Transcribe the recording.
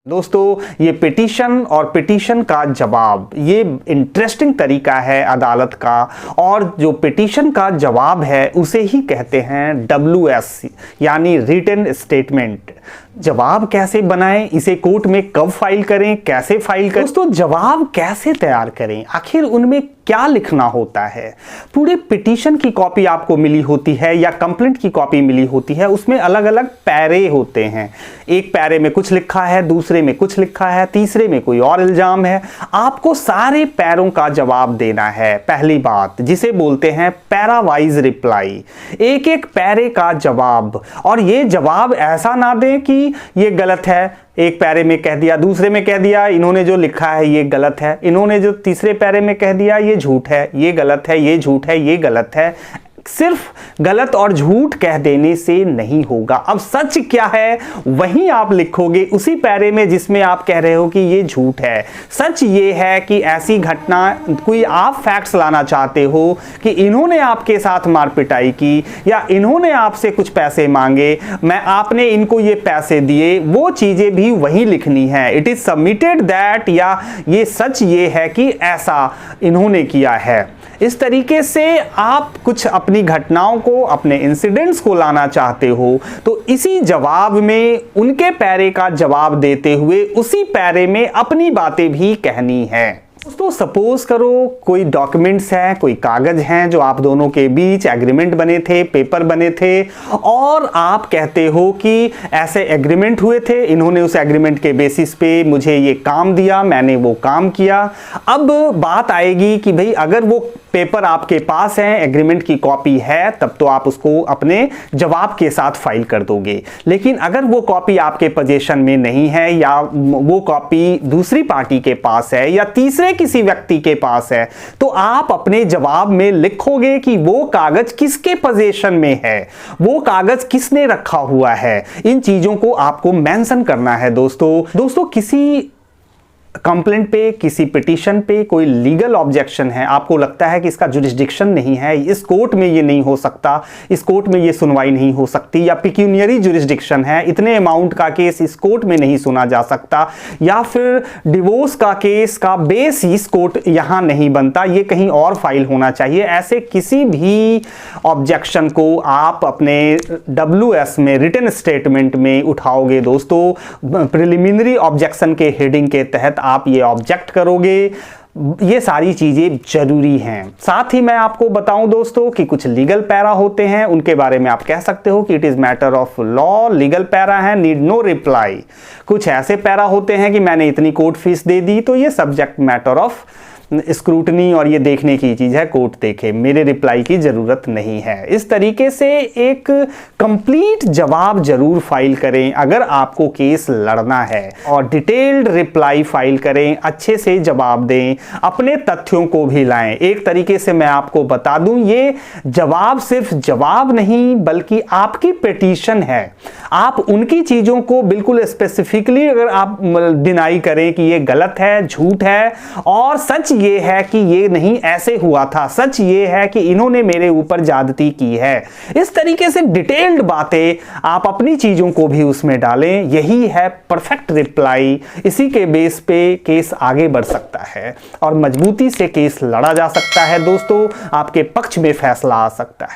दोस्तों ये पिटीशन और पिटीशन का जवाब, ये इंटरेस्टिंग तरीका है अदालत का। और जो पिटीशन का जवाब है उसे ही कहते हैं WS यानी रिटन स्टेटमेंट। जवाब कैसे बनाएं, इसे कोर्ट में कब फाइल करें, कैसे फाइल करें, दोस्तों जवाब कैसे तैयार करें, आखिर उनमें क्या लिखना होता है। पूरे पिटीशन की कॉपी आपको मिली होती है या कंप्लेंट की कॉपी मिली होती है, उसमें अलग अलग पैरे होते हैं। एक पैरे में कुछ लिखा है, दूसरे में कुछ लिखा है, तीसरे में कोई और इल्जाम है। आपको सारे पैरों का जवाब देना है। पहली बात जिसे बोलते हैं पैरा वाइज रिप्लाई, एक एक पैरे का जवाब। और ये जवाब ऐसा ना दें कि ये गलत है, एक पैरे में कह दिया, दूसरे में कह दिया इन्होंने जो लिखा है ये गलत है, इन्होंने जो तीसरे पैरे में कह दिया ये झूठ है, ये गलत है, ये झूठ है, ये गलत है। सिर्फ गलत और झूठ कह देने से नहीं होगा। अब सच क्या है वहीं आप लिखोगे उसी पैरे में जिसमें आप कह रहे हो कि ये झूठ है। सच ये है कि ऐसी घटना, कोई आप फैक्ट्स लाना चाहते हो कि इन्होंने आपके साथ मारपिटाई की या इन्होंने आपसे कुछ पैसे मांगे, आपने इनको ये पैसे दिए, वो चीजें भी वहीं लिखनी है। इट इज सबमिटेड दैट, या ये सच ये है कि ऐसा इन्होंने किया है। इस तरीके से आप कुछ अपनी घटनाओं को, अपने इंसिडेंट्स को लाना चाहते हो तो इसी जवाब में उनके पैरे का जवाब देते हुए उसी पैरे में अपनी बातें भी कहनी है। दोस्तों सपोज करो कोई डॉक्यूमेंट्स हैं, कोई कागज हैं जो आप दोनों के बीच एग्रीमेंट बने थे, पेपर बने थे, और आप कहते हो कि ऐसे एग्रीमेंट हुए थे, इन्होंने उस एग्रीमेंट के बेसिस पे मुझे ये काम दिया, मैंने वो काम किया। अब बात आएगी कि भाई अगर वो पेपर आपके पास है, एग्रीमेंट की कॉपी है, तब तो आप उसको अपने जवाब के साथ फाइल कर दोगे। लेकिन अगर वो कॉपी आपके पोजीशन में नहीं है, या वो कॉपी दूसरी पार्टी के पास है, या तीसरे किसी व्यक्ति के पास है, तो आप अपने जवाब में लिखोगे कि वो कागज किसके पोजीशन में है, वो कागज किसने रखा हुआ है। इन चीजों को आपको मेंशन करना है। दोस्तों किसी कंप्लेंट पे, किसी पिटीशन पे कोई लीगल ऑब्जेक्शन है, आपको लगता है कि इसका जुरिस्डिक्शन नहीं है, इस कोर्ट में ये नहीं हो सकता, इस कोर्ट में ये सुनवाई नहीं हो सकती, या पिक्यूनियरी जुरिस्डिक्शन है, इतने अमाउंट का केस इस कोर्ट में नहीं सुना जा सकता, या फिर डिवोर्स का केस का बेस इस कोर्ट यहां नहीं बनता, ये कहीं और फाइल होना चाहिए। ऐसे किसी भी ऑब्जेक्शन को आप अपने WS में, रिटन स्टेटमेंट में उठाओगे। दोस्तों प्रिलिमिनरी ऑब्जेक्शन के हेडिंग के तहत आप ये ऑब्जेक्ट करोगे। ये सारी चीजें जरूरी हैं। साथ ही मैं आपको बताऊं दोस्तों कि कुछ लीगल पैरा होते हैं, उनके बारे में आप कह सकते हो कि it is matter of law, legal para है, नीड नो रिप्लाई। कुछ ऐसे पैरा होते हैं कि मैंने इतनी कोर्ट फीस दे दी, तो ये सब्जेक्ट मैटर ऑफ स्क्रूटनी और ये देखने की चीज है, कोर्ट देखे, मेरे रिप्लाई की जरूरत नहीं है। इस तरीके से एक कंप्लीट जवाब जरूर फाइल करें अगर आपको केस लड़ना है, और डिटेल्ड रिप्लाई फाइल करें, अच्छे से जवाब दें, अपने तथ्यों को भी लाएं। एक तरीके से मैं आपको बता दूं, ये जवाब सिर्फ जवाब नहीं बल्कि आपकी पिटीशन है। आप उनकी चीजों को बिल्कुल स्पेसिफिकली अगर आप डिनाई करें कि ये गलत है, झूठ है, और सच ये है कि ये नहीं ऐसे हुआ था, सच ये है कि इन्होंने मेरे ऊपर ज्यादती की है, इस तरीके से डिटेल्ड बातें आप अपनी चीजों को भी उसमें डालें। यही है परफेक्ट रिप्लाई। इसी के बेस पे केस आगे बढ़ सकता है और मजबूती से केस लड़ा जा सकता है। दोस्तों आपके पक्ष में फैसला आ सकता है।